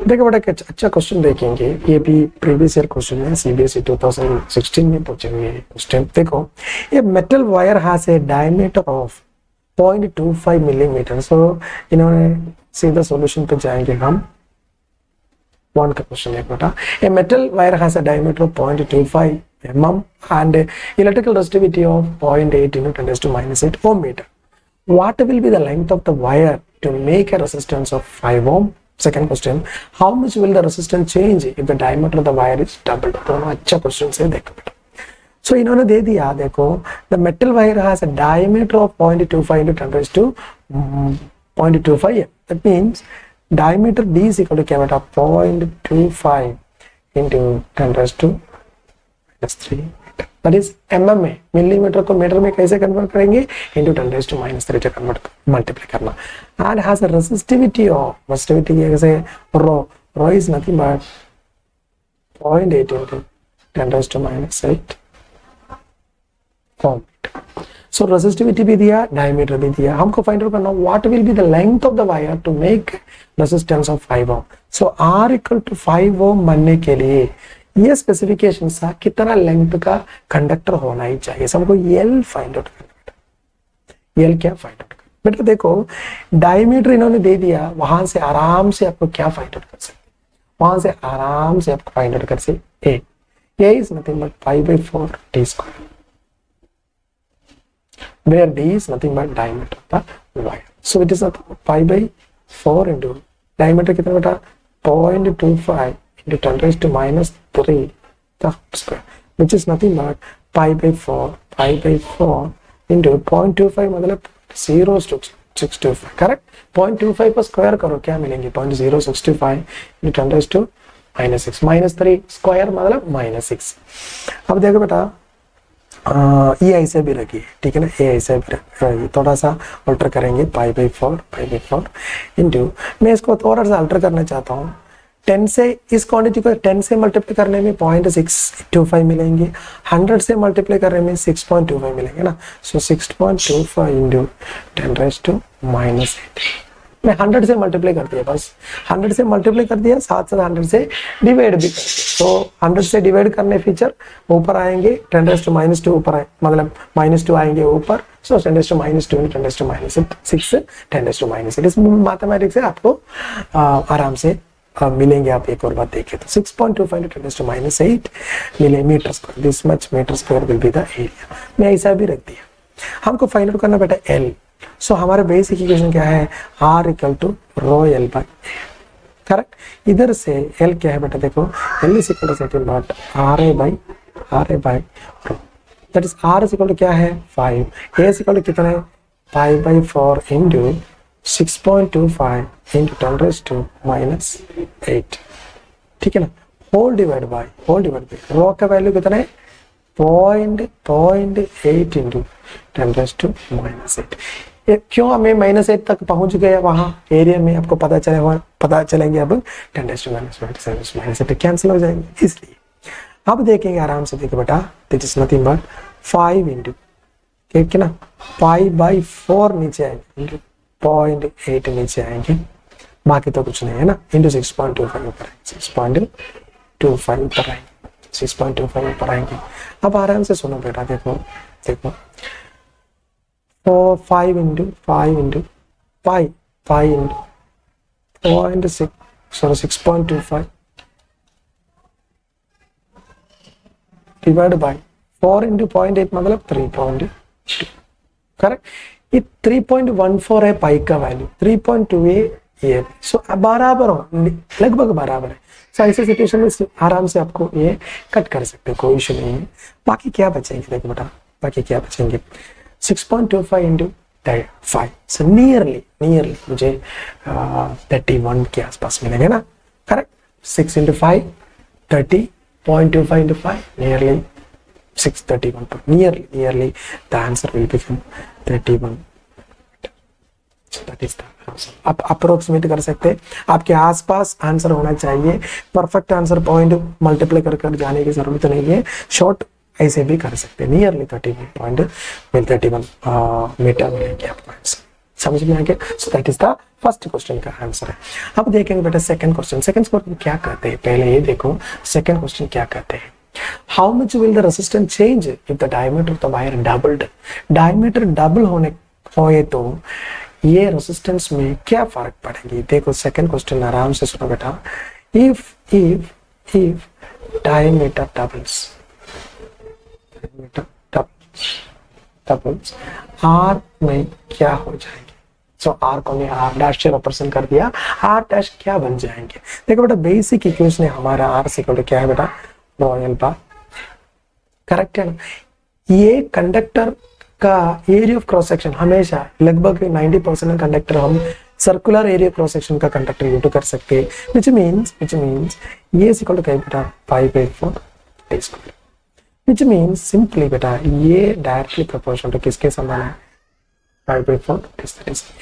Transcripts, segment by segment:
देखो बेटा एक अच्छा क्वेश्चन देखेंगे, ये भी प्रीवियस ईयर क्वेश्चन है, सीबीएसई 2016 में पूछे हुए क्वेश्चन। देखो ये metal wire has a diameter of 0.25 millimetre. So इन्होंने सीधा सॉल्यूशन पे जाएंगे हम। वन का क्वेश्चन है बेटा, a metal wire has a diameter of 0.25 mm and electrical resistivity of 0.8 into 10 to minus 8 ohm meter. What will be the length of the wire to make a resistance of 5 ohm? Second question, how much will the resistance change if the diameter of the wire is doubled? दोनों अच्छा question है, देखो बेटा। सो इन्होंने दे दिया, देखो the metal wire has a diameter of 0.25 into 10 raised to 0.25 m. That means diameter D is equal to क्या बेटा 0.25 into 10 raised to -3 that is mm में, मिलीमीटर को मीटर में कैसे कन्वर्ट करेंगे, into 10 raised to -3 से कन्वर्ट मल्टीप्लाई करना। and has a resistivity of कैसे rho is nothing but 0.8 into 10 raised to -8 ohm. so resistivity भी दिया, diameter भी दिया, हमको फाइंड आउट करना what will be the length of the wire to make resistance of 5 ohm. so R equal to 5 ohm बनने के लिए ये स्पेसिफिकेशन सा कितना लेंथ का कंडक्टर होना ही चाहिए, हमको L फाइंड आउट करना। L क्या फाइंड आउट करना बेटा, देखो डायमीटर इन्होंने दे दिया, वहां से आराम से आपको क्या फाइंड आउट कर सकते, वहां से आराम से आपको फाइंड आउट कर सकते A is nothing but pi by 4 d square, where d is nothing but diameter of the wire. So it is nothing but pi by 4 into diameter कितना बेटा 0.25 into 10 raised to -3 the square, which is nothing but pi by 4 into 0.25 मतलब 0.625, correct. 0.25 पर square करो क्या मिलेंगे 0.0625 into 10 raised to -6, -3 square मतलब -6। अब देखो बेटा ये ऐसे भी रखिए, ठीक है ना, ये ऐसे भी रखिए, थोड़ा सा अल्टर करेंगे pi by 4 इंटू, मैं इसको थोड़ा सा अल्टर करना चाहता हूँ 10 से, इस क्वांटिटी को 10 से मल्टीप्लाई करने में 0.625 मिलेंगे, 100 से मल्टीप्लाई करने में 6.25 मिलेंगे ना। सो 6.25 इंटू 10 raised to -8, मैं 100 से मल्टीप्लाई कर दिया, बस 100 से मल्टीप्लाई कर दिया, साथ साथ 100 से डिवाइड भी कर दिया। तो 100 से डिवाइड करने फीचर ऊपर आएंगे, 10 raised to -2 ऊपर आए, मतलब -2 आएंगे ऊपर। सो 10 raised to -2 10 raised to -6 10 raised to -8। इस मैथमेटिक्स से आपको आराम से मिलेंगे। आप एक और बात देखिए तो 6.25 into 10 raised to -8 millimetre square, this much metre square will be the area. मैं ऐसा भी रख दिया, हमको फाइंड आउट करना बेटा L। सो हमारा बेसिक इक्वेशन क्या है, R equal to rho L by, correct. इधर से L क्या है बेटा, देखो L is equal to something but RA by rho, that is R is equal to क्या है 5, A इज इक्वल टू कितना है pi by 4 into 6.25 into 10 raised to -8, ठीक है ना, होल डिवाइड बाय रो का वैल्यू कितना है 0.8 into 10 raised to -8। क्यों हमें -8 तक पहुंच गए वहां एरिया में, आपको पता चलेंगे अब 10 raised to -8 कैंसिल हो जाएंगे, इसलिए अब देखेंगे आराम से। देखो बेटा this is nothing but 5 into, ठीक है ना, pi by 4 नीचे आएंगे, 0.8 नीचे आएंगे, बाकी तो कुछ नहीं है ना, इंटू 6.25 ऊपर आएंगे, 6.25 ऊपर आएंगे, 6.25 ऊपर आएंगे। अब आराम से सुनो बेटा, देखो 5 इंटू 6.25 डिवाइड बाय 4 इंटू 0.8 मतलब 3.2, करेक्ट। ये 3.14 है पाई का वैल्यू, 3.2 ये, सो बराबर हो, लगभग बराबर है। सो ऐसे सिचुएशन में आराम से आपको ये कट कर सकते हो, कोई इशू नहीं है। बाकी क्या बचेंगे, देखो बेटा बाकी क्या बचेंगे 6.25 इंटू 5, सो नियरली मुझे 31 के आसपास मिलेंगे ना, correct. 6 into 5 30.25 into 5 nearly 631, nearly the answer will become 31. That is the answer. आप अप्रोक्सीमेट कर सकते हैं, आपके आसपास आंसर होना चाहिए, परफेक्ट आंसर पॉइंट मल्टीप्लाई कर जाने की जरूरत नहीं है, शॉर्ट ऐसे भी कर सकते हैं, नियरली 31 मीटर मिलेंगे आपको आंसर। समझ में आ गया? So that is the first question का आंसर है। अब देखेंगे बेटा सेकंड क्वेश्चन। सेकंड क्वेश्चन क्या कहते हैं, पहले ये देखो सेकंड क्वेश्चन क्या कहते हैं। How much will the resistance change if the diameter of the wire doubled. Diameter double होए तो ये रेजिस्टेंस में क्या फर्क पड़ेगी। देखो सेकंड क्वेश्चन आराम से सुनो बेटा। इफ डायमीटर डबल्स आर में क्या हो जाएंगे। सो आर को मैं आर डैश से रिप्रेजेंट कर दिया, आर डैश क्या बन जाएंगे। देखो बेटा बेसिक इक्वेशन है हमारा आर इक्वल टू क्या है बेटा, रॉयल बार, करेक्ट है ना। ये कंडक्टर का एरिया ऑफ क्रॉस सेक्शन हमेशा लगभग 90% कंडक्टर हम सर्कुलर एरिया क्रॉस सेक्शन का कंडक्टर यूज कर सकते हैं, which means ये इक्वल टू क्या है बेटा, pi by 4 T square, which means simply बेटा ये डायरेक्टली प्रोपोर्शनल टू किसके समान है, pi by 4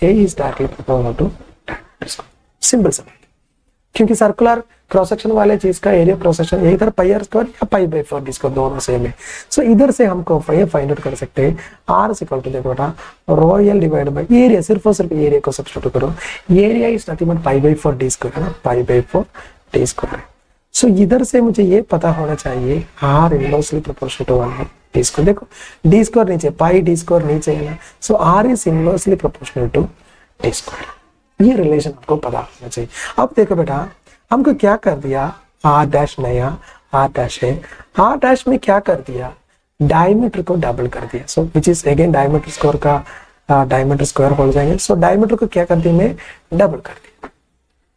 a is directly proportional to tan square। Simple सा, क्योंकि सर्कुलर क्रॉस सेक्शन वाले चीज का एरिया क्रॉस सेक्शन ये इधर पाई आर स्क्वायर या पाई बाई 4 डिस्को दोनों सेम है। सो इधर से हमको ये फाइंड आउट कर सकते हैं आर इक्वल टू देखो बेटा रॉयल डिवाइड बाय एरिया, सिर्फ और सिर्फ एरिया को सब्स्टिट्यूट करो। Area is nothing but pi by 4 D square है ना, पाई बाई 4 डी स्क्वायर है। सो इधर से मुझे ये पता होना चाहिए R inversely proportional to 1 D square. देखो डी स्क्वायर नीचे, पाई डी स्क्वायर नीचे है ना, so R is inversely proportional to D square. ये रिलेशन आपको पता होना चाहिए। अब देखो बेटा हमको क्या कर दिया, आर डैश नया आर डैश है, आर डैश में क्या कर दिया, डायमीटर को डबल कर दिया। So which is again diameter square का डायमीटर स्क्वायर हो जाएंगे। सो डायमीटर को क्या कर दिया मैं, डबल कर दिया।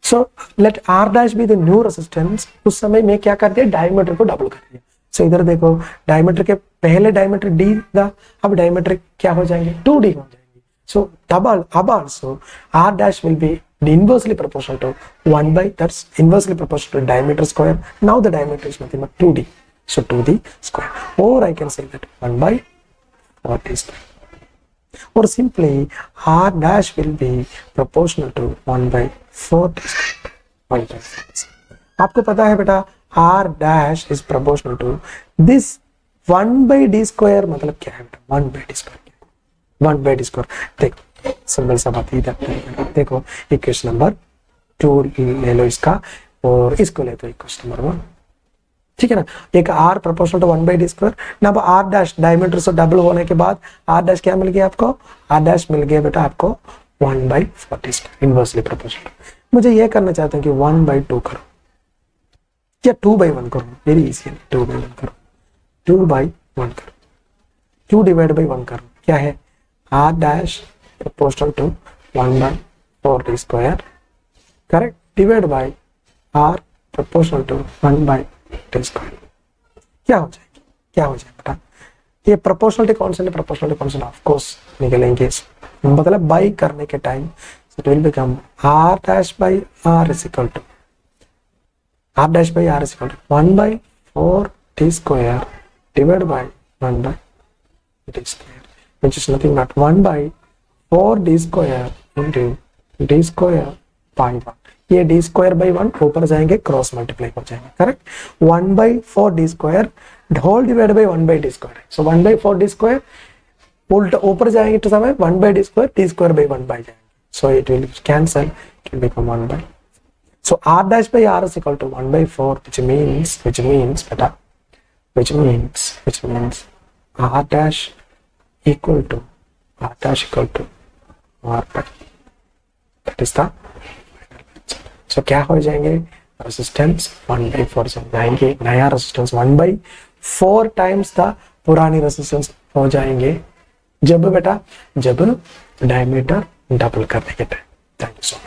So let r dash be the new resistance. उस समय में क्या कर दिया, डायमीटर को डबल कर दिया। सो इधर देखो डायमीटर के पहले डायमीटर डी था, अब डायमीटर क्या हो जाएंगे, 2d हो जाएंगे। So double अब also r dash will be inversely proportional to 1 by, that's inversely proportional to diameter square. Now the diameter is nothing but 2d, so 2d square, or I can say that 1 by 4d square, or simply r dash will be proportional to 1 by 4d square, 1 by 4d square. आपको पता है बेटा r dash is proportional to this 1 by d square, मतलब क्या है बेटा, 1 by d square, 1 by d square। देखो simple सा बात ही देखो इक्वेशन नंबर 2 ले लो इसका, और इसको ले दो इक्वेशन नंबर 1, ठीक है ना। एक r proportional to 1 by d square ना, अब r डैश डायमीटर से डबल होने के बाद r डैश क्या मिल गया आपको, r डैश मिल गया बेटा आपको 1 by 4 d square inversely proportional. मुझे ये करना चाहता हूँ कि 1 by 2 करो या 2 by 1 करो, वेरी इजी है, 2 by 1 करो, 2 by 1 करो, 2 डिवाइड बाई 1 करो, क्या है r dash proportional to 1 by 4 d square, correct, divide by r proportional to 1 by d square। क्या हो जाएगी, क्या हो जाएगा बेटा, ये प्रोपोर्शनलिटी कांस्टेंट है, प्रोपोर्शनलिटी कांस्टेंट ऑफ कोर्स निकलेंगे, मतलब बाई करने के time it will become r dash by r is equal to r dash by r is equal to 1 by 4 d square divided by 1 by d square, which is nothing but 1 by 4 d square into d square by 1। ये d square by 1 ऊपर जाएंगे cross multiply हो जाएंगे, correct. 1 by 4 d square whole divide by 1 by d square, so 1 by 4 d square उल्टा ऊपर जाएंगे तो समय 1 by d square by 1 by जाएंगे, so it will cancel, it will become 1 by, so r dash by r is equal to 1 by 4, which means बेटा which means r dash equal to r dash equal to r by, that is the, so क्या हो जाएंगे, resistance 1 by 4 जाएंगे, नया resistance 1 by 4 times था पुरानी resistance हो जाएंगे जब बेटा, जब डायमीटर डबल करने के time. Thank you so much.